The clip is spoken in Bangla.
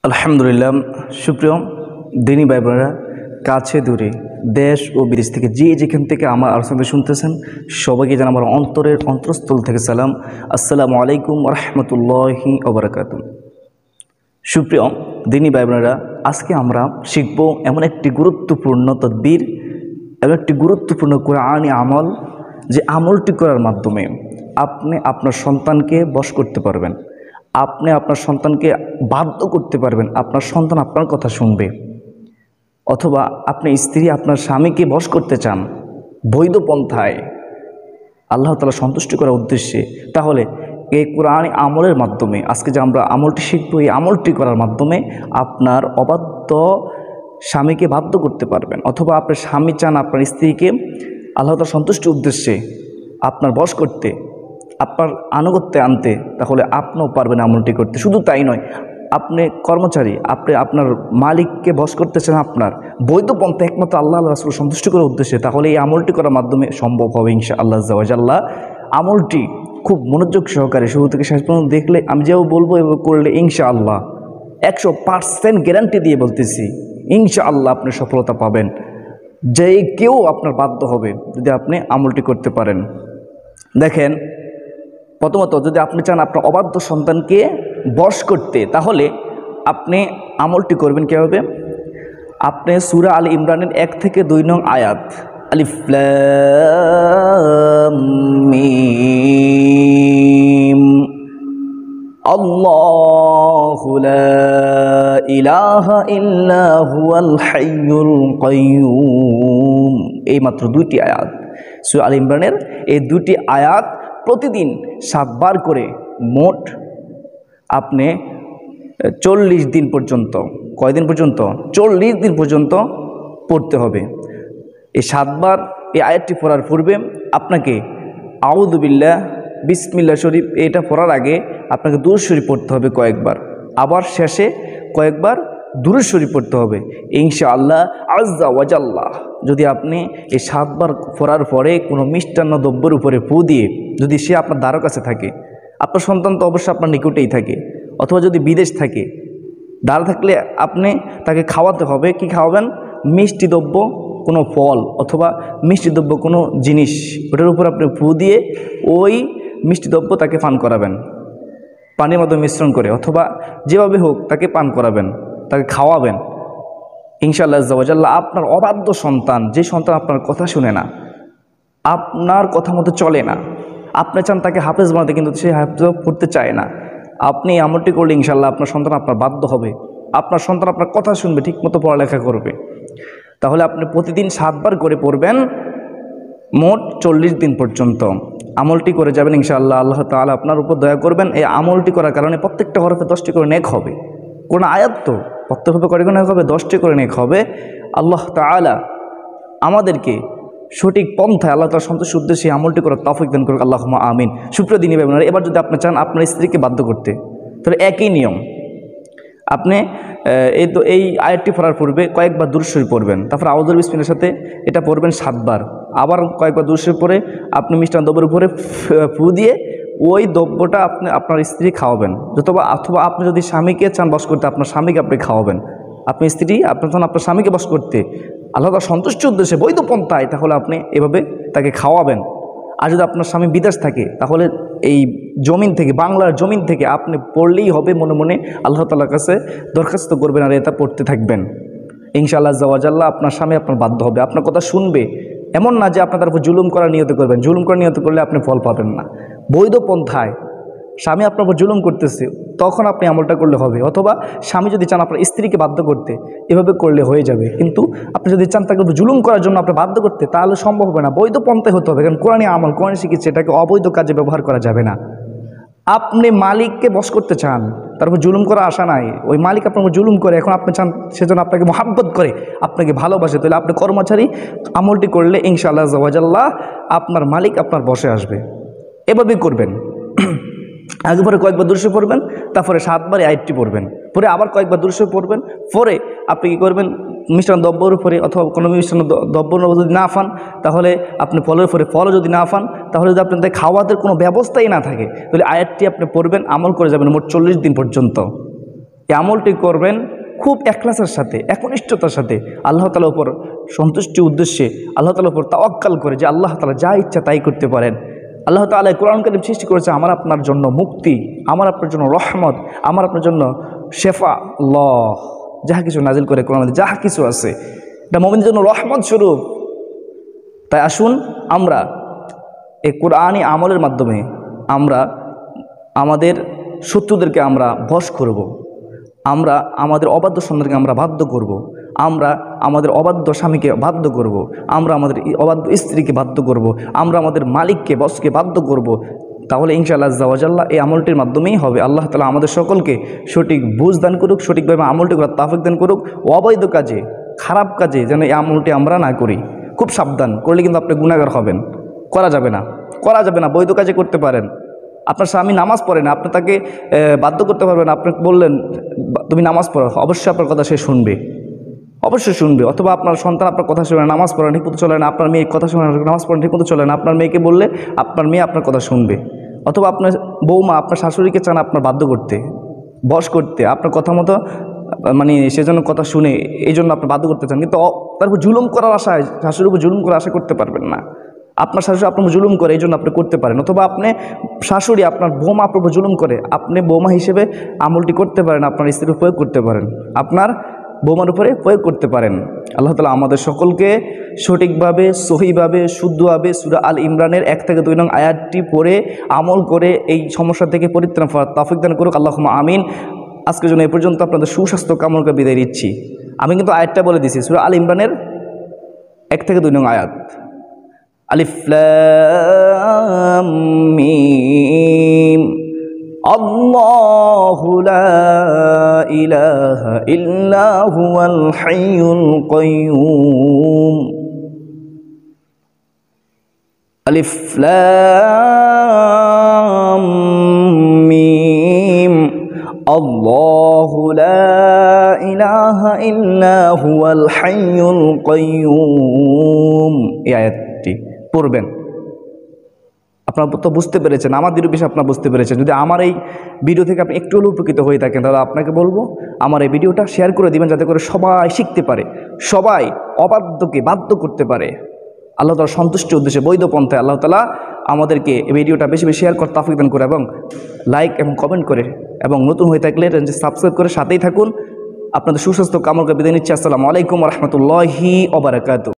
আলহামদুলিল্লাহ। সুপ্রিয় দিনী ভাই বোনেরা, কাছে দূরে দেশ ও বিদেশ থেকে যেখান থেকে আমার আলোচনা শুনতেছেন সবাইকে জানাই আমার অন্তরের অন্তরস্থল থেকে সালাম। আসসালামু আলাইকুম রহমতুল্লাহি ওবারাকাতুহু। সুপ্রিয় দিনী ভাই বোনেরা, আজকে আমরা শিখব এমন একটি গুরুত্বপূর্ণ তদবির, এমন একটি গুরুত্বপূর্ণ কোরআনী আমল, যে আমলটি করার মাধ্যমে আপনি আপনার সন্তানকে বশ করতে পারবেন, আপনি আপনার সন্তানকে বাধ্য করতে পারবেন, আপনার সন্তান আপনার কথা শুনবে। অথবা আপনি স্ত্রী আপনার স্বামীকে বশ করতে চান বৈধ পন্থায়, আল্লাহ তাআলা সন্তুষ্ট করার উদ্দেশ্যে, তাহলে এই কোরআনী আমলের মাধ্যমে আজকে যে আমরা আমলটি শিখব, এই আমলটি করার মাধ্যমে আপনার অবাধ্য স্বামীকে বাধ্য করতে পারবেন। অথবা আপনার স্বামী চান আপনার স্ত্রীকে আল্লাহ তাআলার সন্তুষ্টির উদ্দেশ্যে আপনার বশ করতে, আপনার আনুগত্যে আনতে, তাহলে আপনিও পারবেন আমলটি করতে। শুধু তাই নয়, আপনি কর্মচারী, আপনি আপনার মালিককে বশ করতেছেন আপনার বৈধ পন্থা একমাত্র আল্লাহ রাসূল সন্তুষ্ট করার উদ্দেশ্যে, তাহলে এই আমলটি করার মাধ্যমে সম্ভব হবে ইনশাআল্লাহ আযজা ওয়া জাল্লা। আমলটি খুব মনোযোগ সহকারে শুরু থেকে শেষ পর্যন্ত দেখলে, আমি যেভাবে বলবো এভাবে করলে ইনশাআল্লাহ 100% গ্যারান্টি দিয়ে বলতেছি, ইনশাআল্লাহ আপনি সফলতা পাবেন। যে কেউ আপনার বাধ্য হবে যদি আপনি আমলটি করতে পারেন। দেখেন, প্রথমত যদি আপনি চান আপনার অবাধ্য সন্তানকে বশ করতে, তাহলে আপনি আমলটি করবেন কীভাবে? আপনি সূরা আল ইমরানের 1 থেকে 2 নং আয়াত, আলিফ লাম মিম আল্লাহু লা ইলাহা ইল্লা হুয়াল হাইয়ুল কাইয়্যুম, এই মাত্র 2টি আয়াত সূরা আল ইমরানের, এই 2টি আয়াত প্রতিদিন 7 বার করে মোট আপনি 40 দিন পর্যন্ত, কয়দিন পর্যন্ত? 40 দিন পর্যন্ত পড়তে হবে। এই 7 বার এই আয়াতটি পড়ার পূর্বে আপনাকে আউযু বিল্লাহ, বিসমিল্লাহ শরীফ এটা পড়ার আগে আপনাকে দুরূদ শরীফ পড়তে হবে কয়েকবার, আবার শেষে কয়েকবার দুরূদ শরীফ পড়তে হবে ইনশাআল্লাহ আযজা ওয়া জাল্লা। যদি আপনি এই 7 বার পড়ার পরে কোনো মিষ্টান্ন দ্রব্যের উপরে ফু দিয়ে, যদি সে আপনার দ্বারের কাছে থাকে, আপনার সন্তান তো অবশ্যই আপনার নিকটেই থাকে, অথবা যদি বিদেশ থাকে, দ্বারে থাকলে আপনি তাকে খাওয়াতে হবে। কি খাওয়াবেন? মিষ্টি দ্রব্য, কোনো ফল অথবা মিষ্টি দ্রব্য কোনো জিনিস, ওটার উপর আপনি ফু দিয়ে ওই মিষ্টি দ্রব্য তাকে পান করাবেন, পানির মধ্যে মিশ্রণ করে, অথবা যেভাবে হোক তাকে পান করাবেন, তাকে খাওয়াবেন ইনশাআল্লাহ আযজা ওয়া জাল্লা। আপনার অবাধ্য সন্তান, যে সন্তান আপনার কথা শুনে না, আপনার কথা মতো চলে না, আপনি চান তাকে হাফেজ বানাতে, কিন্তু সে হাফেজ পড়তে চায় না, আপনি এই আমলটি করলে ইনশাআল্লাহ আপনার সন্তান আপনার বাধ্য হবে, আপনার সন্তান আপনার কথা শুনবে, ঠিকমতো পড়ালেখা করবে। তাহলে আপনি প্রতিদিন 7 বার করে পড়বেন, মোট 40 দিন পর্যন্ত আমলটি করে যাবেন ইনশাআল্লাহ। আল্লাহ তাআলা আপনার উপর দয়া করবেন। এই আমলটি করার কারণে প্রত্যেকটা হরফে 10টি করে নেক হবে, কোন আয়াত তো প্রত্যেক হরফে করে নেক হবে, 10টি করে নেক হবে। আল্লাহ তাআলা আমাদেরকে সঠিক পন্থায় আল্লাহ তাআলার সন্তুষ্টির উদ্দেশ্যে আমলটি করার তৌফিক দান করুক, আল্লাহুম্মা আমিন। সুপ্রিয় দিনী ভাই বোনেরা, এবার যদি আপনি চান আপনার স্ত্রীকে বাধ্য করতে, তাহলে একই নিয়ম, আপনি এই আয়াতটি পড়ার পূর্বে কয়েকবার দুরূদ শরীফ পড়বেন, তারপর আউযু বিসমিল্লাহর সাথে এটা পড়বেন 7 বার, আবার কয়েকবার দুরূদ শরীফ পড়ে আপনি মিষ্টান্ন দ্রব্যের উপরে ফু দিয়ে ওই দ্রব্যটা আপনি আপনার স্ত্রী খাওয়াবেন। অথবা আপনি যদি স্বামীকে চান বশ করতে, আপনার স্বামীকে আপনি খাওয়াবেন। আপনি স্ত্রী আপনার চান আপনার স্বামীকে বশ করতে আল্লাহ তাআলার সন্তুষ্টির উদ্দেশ্যে বৈধ পন্থায়, তাহলে আপনি এভাবে তাকে খাওয়াবেন। আর যদি আপনার স্বামী বিদেশ থাকে, তাহলে এই জমিন থেকে, বাংলার জমিন থেকে আপনি পড়লেই হবে, মনে মনে আল্লাহ তাআলার কাছে দরখাস্ত করবেন আর এটা পড়তে থাকবেন ইনশাআল্লাহ আযজা ওয়া জাল্লা। আপনার স্বামী আপনার বাধ্য হবে, আপনার কথা শুনবে। এমন না যে আপনার উপর জুলুম করার নিয়ত করবেন, জুলুম করার নিয়ত করলে আপনি ফল পাবেন না। বৈধ পন্থায় স্বামী আপনার উপর জুলুম করতেছে, তখন আপনি আমলটা করলে হবে। অথবা স্বামী যদি চান আপনার স্ত্রীকে বাধ্য করতে, এভাবে করলে হয়ে যাবে। কিন্তু আপনি যদি চান তাকে জুলুম করার জন্য আপনি বাধ্য করতে, তাহলে সম্ভব হবে না, বৈধ পন্থায় হতে হবে। কারণ কোরআনী আমল, কোরআন শিখেছে এটাকে অবৈধ কাজে ব্যবহার করা যাবে না। আপনি মালিককে বশ করতে চান, তারপর জুলুম করা আশা নাই, ওই মালিক আপনাকে জুলুম করে, এখন আপনি চান সেজন্য আপনাকে মহাব্বত করে, আপনাকে ভালোবাসে, তাহলে আপনি কর্মচারী আমলটি করলে ইনশাআল্লাহ আযজা ওয়া জাল্লা আপনার মালিক আপনার বশে আসবে। এভাবেই করবেন। আগে পরে কয়েকবার দুরূদ শরীফ পড়বেন, তারপরে 7 বার আয়াতটি পড়বেন, পরে আবার কয়েকবার দুরূদ শরীফ পড়বেন, পরে আপনি কী করবেন? মিষ্টান্ন দ্রব্যের উপরে অথবা কোনো মিষ্টান্ন দ্রব্য যদি না পান, তাহলে আপনি ফলের উপরে, ফলও যদি না পান, তাহলে যদি আপনাদের খাওয়াতে কোনো ব্যবস্থাই না থাকে, তাহলে আয়াতটি আপনি পড়বেন, আমল করে যাবেন মোট 40 দিন পর্যন্ত। এই আমলটি করবেন খুব একলাসের সাথে, একনিষ্ঠতার সাথে, আল্লাহ তাআলার উপর সন্তুষ্টির উদ্দেশ্যে, আল্লাহ তাআলার উপর তাওয়াক্কাল করে যে আল্লাহ তাআলা যা ইচ্ছা তাই করতে পারেন। আল্লাহ তাআলা কোরআন কারীম সৃষ্টি করেছে আমার আপনার জন্য মুক্তি, আমার আপনার জন্য রহমত, আমার আপনার জন্য শেফা। আল্লাহ যাহা কিছু নাজিল করে কোরআনে, যাহা কিছু আছে এটা মুমিনদের জন্য রহমত স্বরূপ। তাই আসুন আমরা এই কোরআনী আমলের মাধ্যমে আমরা আমাদের শত্রুদেরকে আমরা বশ করব, আমরা আমাদের অবাধ্য সন্তানকে আমরা বাধ্য করব, আমরা আমাদের অবাধ্য স্বামীকে বাধ্য করব, আমরা আমাদের অবাধ্য স্ত্রীকে বাধ্য করব, আমরা আমাদের মালিককে বসকে বাধ্য করব। তাহলে ইনশাআল্লাহ আজ্জা ওয়া জাল্লা এই আমলটির মাধ্যমেই হবে। আল্লাহ তাআলা আমাদের সকলকে সঠিক বুঝ দান করুক, সঠিকভাবে আমলটি করার তাওফিক দান করুক। অবৈধ কাজে, খারাপ কাজে যেন এই আমলটি আমরা না করি। খুব সাবধান, করলে কিন্তু আপনি গুনাহগার হবেন। করা যাবে না, করা যাবে না। বৈধ কাজে করতে পারেন, আপনার স্বামী নামাজ পড়ে না, আপনি তাকে বাধ্য করতে পারবেন। আপনি বললেন তুমি নামাজ পড়ো, অবশ্যই আপনার কথা সে শুনবে, অবশ্যই শুনবে। অথবা আপনার সন্তান আপনার কথা শুনে নামাজ পড়ে ঠিক মতো চলে না, আপনার মেয়ে কথা শুনে নামাজ পড়ে ঠিক মতো চলে না, আপনার মেয়েকে বললে আপনার মেয়ে আপনার কথা শুনবে। অথবা আপনার বৌমা আপনার শাশুড়িকে চান আপনার বাধ্য করতে, বশ করতে, আপনার কথা মতো মানে সেজন্য কথা শুনে এই জন্য আপনি বাধ্য করতে চান, কিন্তু তারপর জুলুম করার আশায়, শাশুড়ির উপর জুলুম করার আশা করতে পারবেন না। আপনার শাশুড়ি আপনার জুলুম করে এই জন্য আপনি করতে পারেন। অথবা আপনি শাশুড়ি আপনার বৌমা আপনার উপর জুলুম করে, আপনি বৌমা হিসেবে আমলটি করতে পারেন, আপনার স্ত্রীর উপর প্রয়োগ করতে পারেন, আপনার বৌমার উপরে প্রয়োগ করতে পারেন। আল্লাহ তাআলা আমাদের সকলকে সঠিকভাবে, সহিভাবে, শুদ্ধভাবে সূরা আল ইমরানের 1 থেকে 2 নং আয়াতটি পড়ে আমল করে এই সমস্যা থেকে পরিত্রাণ পাওয়ার তৌফিক দান করুক। আল্লাহুম্মা আমিন। আজকের জন্য এই পর্যন্ত, আপনাদের সুস্বাস্থ্য কামনা করে বিদায় নিচ্ছি। আমি কিন্তু আয়াতটা বলে দিছি, সূরা আল ইমরানের 1 থেকে 2 নং আয়াত। আলিফ লাম মিম আল্লাহু লা ইলাহা ইল্লা হুয়াল হাইয়ুল কাইয়্যুম। আলিফ লাম মিম আল্লাহু লা ইলাহা ইল্লা হুয়াল হাইয়ুল কাইয়্যুম। এই আয়াতটি পড়বেন। আপনারা তো বুঝতে পেরেছেন, আমার ভিডিও বিষয়ে আপনারা বুঝতে পেরেছেন। যদি আমার এই ভিডিও থেকে আপনি একটু হলেও উপকৃত হয়ে থাকেন, তাহলে আপনাকে বলবো আমার এই ভিডিওটা শেয়ার করে দিবেন, যাতে করে সবাই শিখতে পারে, সবাই অবাধ্যকে বাধ্য করতে পারে। আল্লাহ তাআলার সন্তুষ্টির উদ্দেশ্যে বৈধ পন্থায় আল্লাহ তাআলা আমাদেরকে এই ভিডিওটা বেশি বেশি শেয়ার করতে তৌফিক দান করে, এবং লাইক এবং কমেন্ট করে, এবং নতুন হয়ে থাকলে সাবস্ক্রাইব করে সাথেই থাকুন। আপনাদের সুস্বাস্থ্য কামনা করে বিদায় নিচ্ছি। আসসালামু আলাইকুম ওয়া রাহমাতুল্লাহি ওয়া বারাকাতুহু।